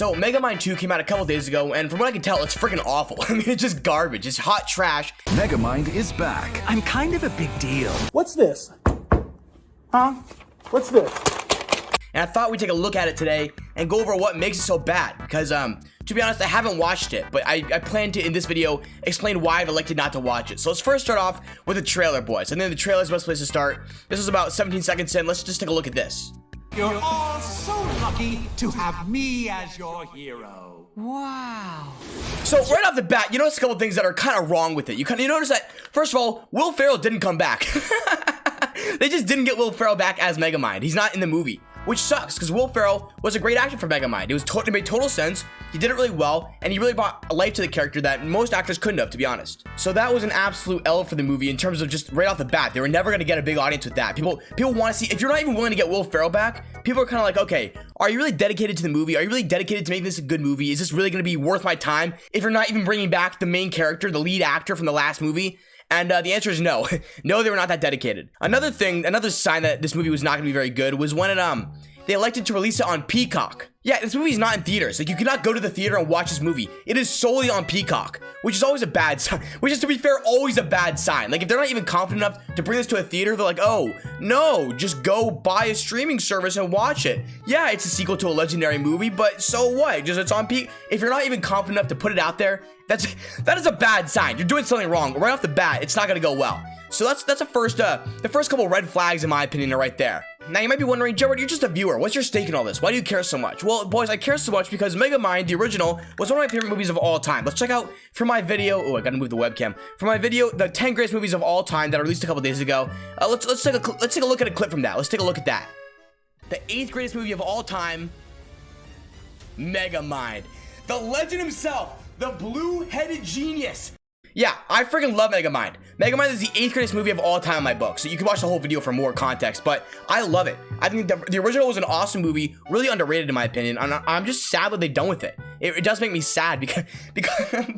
So Megamind 2 came out a couple days ago, and from what I can tell, it's freaking awful. I mean, it's just garbage. It's hot trash. Megamind is back. I'm kind of a big deal. What's this? Huh? What's this? And I thought we'd take a look at it today and go over what makes it so bad. Because, to be honest, I haven't watched it, but I plan to, in this video, explain why I've elected not to watch it. So let's first start off with the trailer, boys. And then the trailer is the best place to start. This is about 17 seconds in. Let's just take a look at this. You're all so lucky to have me as your hero. Wow. So right off the bat, you notice a couple things that are kind of wrong with it. You notice that, first of all, Will Ferrell didn't come back. They just didn't get Will Ferrell back as Megamind. He's not in the movie, which sucks because Will Ferrell was a great actor for Megamind. It made total sense. He did it really well, and he really brought a life to the character that most actors couldn't have, to be honest. So that was an absolute L for the movie in terms of just right off the bat. They were never going to get a big audience with that. People want to see, if you're not even willing to get Will Ferrell back, people are kind of like, okay, are you really dedicated to the movie? Are you really dedicated to making this a good movie? Is this really going to be worth my time if you're not even bringing back the main character, the lead actor from the last movie? And the answer is no. No, they were not that dedicated. Another sign that this movie was not going to be very good was when they elected to release it on Peacock. Yeah, this movie is not in theaters. Like, you cannot go to the theater and watch this movie. It is solely on Peacock, which is always a bad sign. Which is, to be fair, always a bad sign. Like, if they're not even confident enough to bring this to a theater, they're like, oh, no, just go buy a streaming service and watch it. Yeah, it's a sequel to a legendary movie, but so what? Just it's on Peacock. If you're not even confident enough to put it out there, that is a bad sign. You're doing something wrong. Right off the bat, it's not gonna go well. So that's the first couple red flags, in my opinion, are right there. Now, you might be wondering, Jedwerd, you're just a viewer. What's your stake in all this? Why do you care so much? Well, boys, I care so much because Megamind, the original, was one of my favorite movies of all time. Let's check out, for my video, oh, I gotta move the webcam. For my video, the 10 greatest movies of all time that I released a couple days ago. Let's take a look at a clip from that. Let's take a look at that. The 8th greatest movie of all time, Megamind. The legend himself, the blue-headed genius. Yeah, I freaking love Megamind. Megamind is the 8th greatest movie of all time in my book, so you can watch the whole video for more context, but I love it. I think the original was an awesome movie, really underrated in my opinion, and I'm just sad that they're done with it. It does make me sad because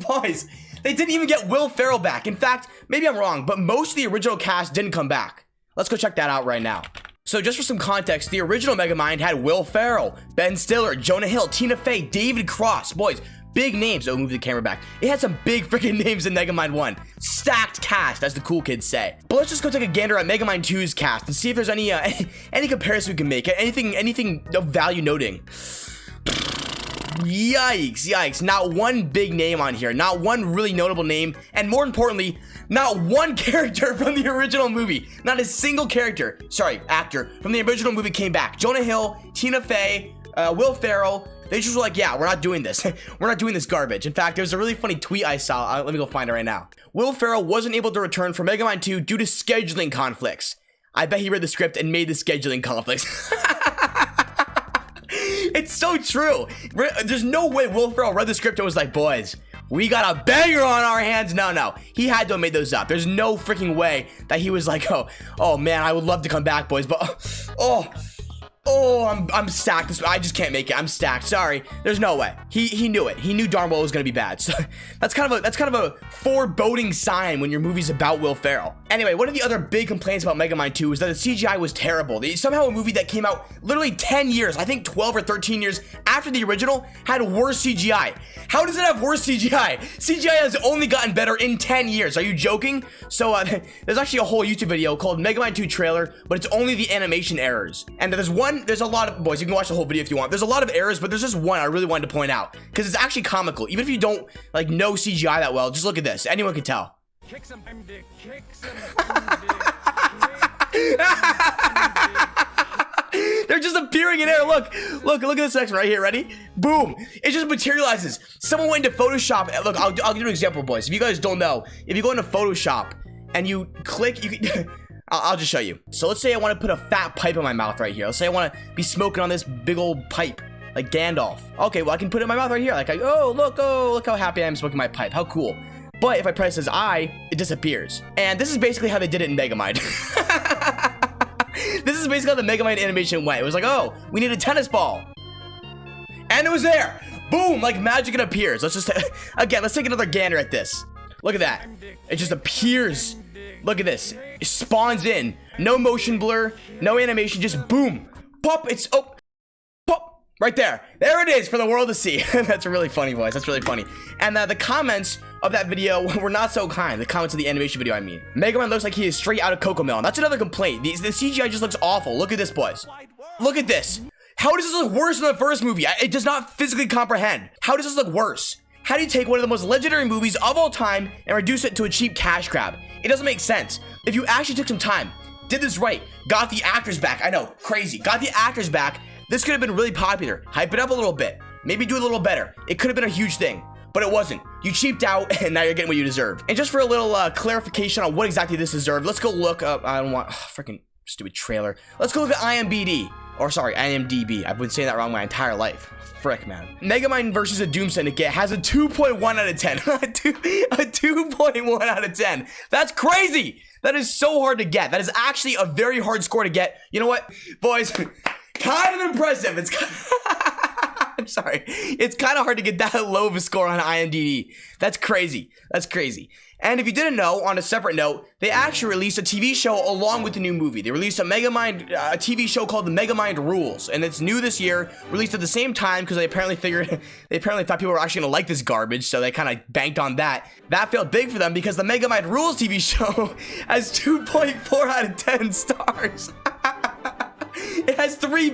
boys, they didn't even get Will Ferrell back. In fact, maybe I'm wrong, but most of the original cast didn't come back. Let's go check that out right now. So just for some context, the original Megamind had Will Ferrell, Ben Stiller, Jonah Hill, Tina Fey, David Cross. Boys, big names. Oh, move the camera back. It had some big freaking names in Megamind 1. Stacked cast, as the cool kids say. But let's just go take a gander at Megamind 2's cast and see if there's any comparison we can make. Anything of value noting. Yikes. Not one big name on here. Not one really notable name. And more importantly, not one character from the original movie. Not a single actor from the original movie came back. Jonah Hill, Tina Fey, Will Ferrell. They just were like, yeah, we're not doing this. We're not doing this garbage. In fact, there's a really funny tweet I saw. Let me go find it right now. Will Ferrell wasn't able to return for Megamind 2 due to scheduling conflicts. I bet he read the script and made the scheduling conflicts. It's so true. There's no way Will Ferrell read the script and was like, boys, we got a banger on our hands. No. He had to have made those up. There's no freaking way that he was like, oh man, I would love to come back, boys, but I'm stacked. I just can't make it. I'm stacked. Sorry. There's no way. He knew it. He knew darn well it was gonna be bad. So that's kind of a foreboding sign when your movie's about Will Ferrell. Anyway, one of the other big complaints about Megamind 2 is that the CGI was terrible. Somehow a movie that came out literally 10 years, I think 12 or 13 years after the original, had worse CGI. How does it have worse CGI? CGI has only gotten better in 10 years. Are you joking? So there's actually a whole YouTube video called Megamind 2 trailer, but it's only the animation errors. And there's a lot of, boys, you can watch the whole video if you want. There's a lot of errors, but there's just one I really wanted to point out because it's actually comical. Even if you don't like know CGI that well, just look at this. Anyone can tell. Kick some dick, kick some They're just appearing in air. Look at this next one right here. Ready? Boom. It just materializes. Someone went into Photoshop. Look, I'll give you an example, boys. If you guys don't know, if you go into Photoshop and you click, you can I'll just show you. So let's say I want to put a fat pipe in my mouth right here. Let's say I want to be smoking on this big old pipe, like Gandalf. Okay, well, I can put it in my mouth right here. Like, look how happy I am smoking my pipe. How cool. But if I press his eye, it disappears. And this is basically how they did it in Megamind. This is basically how the Megamind animation went. It was like, oh, we need a tennis ball. And it was there. Boom, like magic, it appears. Let's just, again, let's take another gander at this. Look at that. It just appears. Look at this. It spawns in. No motion blur, no animation, just boom. Pop, it's, oh, pop. Right there. There it is for the world to see. That's really funny, boys. That's really funny. And the comments of that video were not so kind. The comments of the animation video, I mean. Megamind looks like he is straight out of Cocomelon. That's another complaint. The CGI just looks awful. Look at this, boys. Look at this. How does this look worse than the first movie? It does not physically comprehend. How does this look worse? How do you take one of the most legendary movies of all time and reduce it to a cheap cash grab? It doesn't make sense. If you actually took some time, did this right, got the actors back, I know, crazy, got the actors back, this could have been really popular. Hype it up a little bit. Maybe do it a little better. It could have been a huge thing, but it wasn't. You cheaped out, and now you're getting what you deserved. And just for a little clarification on what exactly this deserved, let's go look up, I don't want, freaking stupid trailer. Let's go look at IMDb. Or sorry, IMDb. I've been saying that wrong my entire life. Frick, man. Megamind versus a Doom Syndicate has a 2.1 out of 10. a 2.1 out of 10. That's crazy. That is so hard to get. That is actually a very hard score to get. You know what, boys? Kind of impressive. It's I'm sorry. It's kind of hard to get that low of a score on IMDb. That's crazy. That's crazy. And if you didn't know, on a separate note, they actually released a TV show along with the new movie. They released a Megamind, a TV show called The Megamind Rules, and it's new this year, released at the same time because they apparently thought people were actually gonna like this garbage, so they kind of banked on that. That felt big for them because the Megamind Rules TV show has 2.4 out of 10 stars. It has 3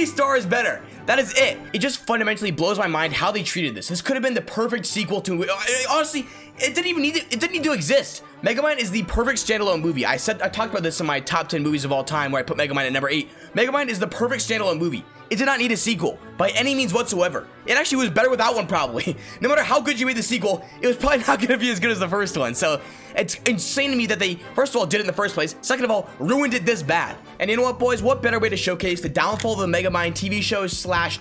stars better. That is it. It just fundamentally blows my mind how they treated this. This could have been the perfect sequel to, honestly, it didn't need to exist. Megamind is the perfect standalone movie. I talked about this in my top 10 movies of all time where I put Megamind at number 8. Megamind is the perfect standalone movie. It did not need a sequel by any means whatsoever. It actually was better without one, probably. No matter how good you made the sequel, it was probably not gonna be as good as the first one. So it's insane to me that they, first of all, did it in the first place. Second of all, ruined it this bad. And you know what, boys? What better way to showcase the downfall of the Megamind TV show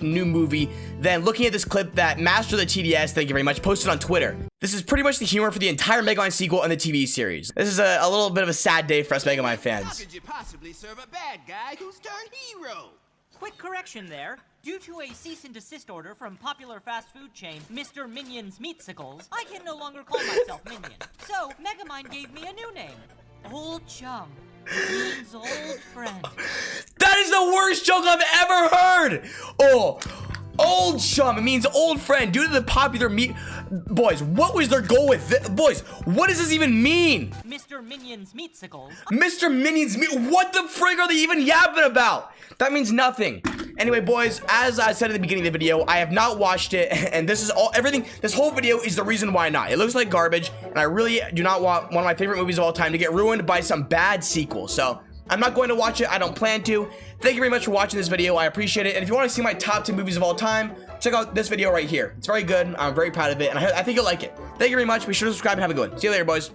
/ new movie than looking at this clip that Master of the TDS, thank you very much, posted on Twitter. This is pretty much the humor for the entire Megamind sequel and the TV series. This is a little bit of a sad day for us Megamind fans. How could you possibly serve a bad guy who's turned hero? Quick correction there. Due to a cease and desist order from popular fast food chain Mr. Minion's Meatsicles, I can no longer call myself Minion. So, Megamind gave me a new name. Old Chum. Means old friend. That is the worst joke I've ever heard! Oh, old chum. It means old friend. Due to the popular boys, what was their goal with this? Boys, what does this even mean? Mr. Minion's Meatsicles. Mr. Minion's what the frig are they even yapping about? That means nothing. Anyway, boys, as I said at the beginning of the video, I have not watched it, and this is this whole video is the reason why not. It looks like garbage, and I really do not want one of my favorite movies of all time to get ruined by some bad sequel. So I'm not going to watch it. I don't plan to. Thank you very much for watching this video. I appreciate it. And if you want to see my top 10 movies of all time, check out this video right here. It's very good. I'm very proud of it, and I think you'll like it. Thank you very much. Be sure to subscribe and have a good one. See you later, boys.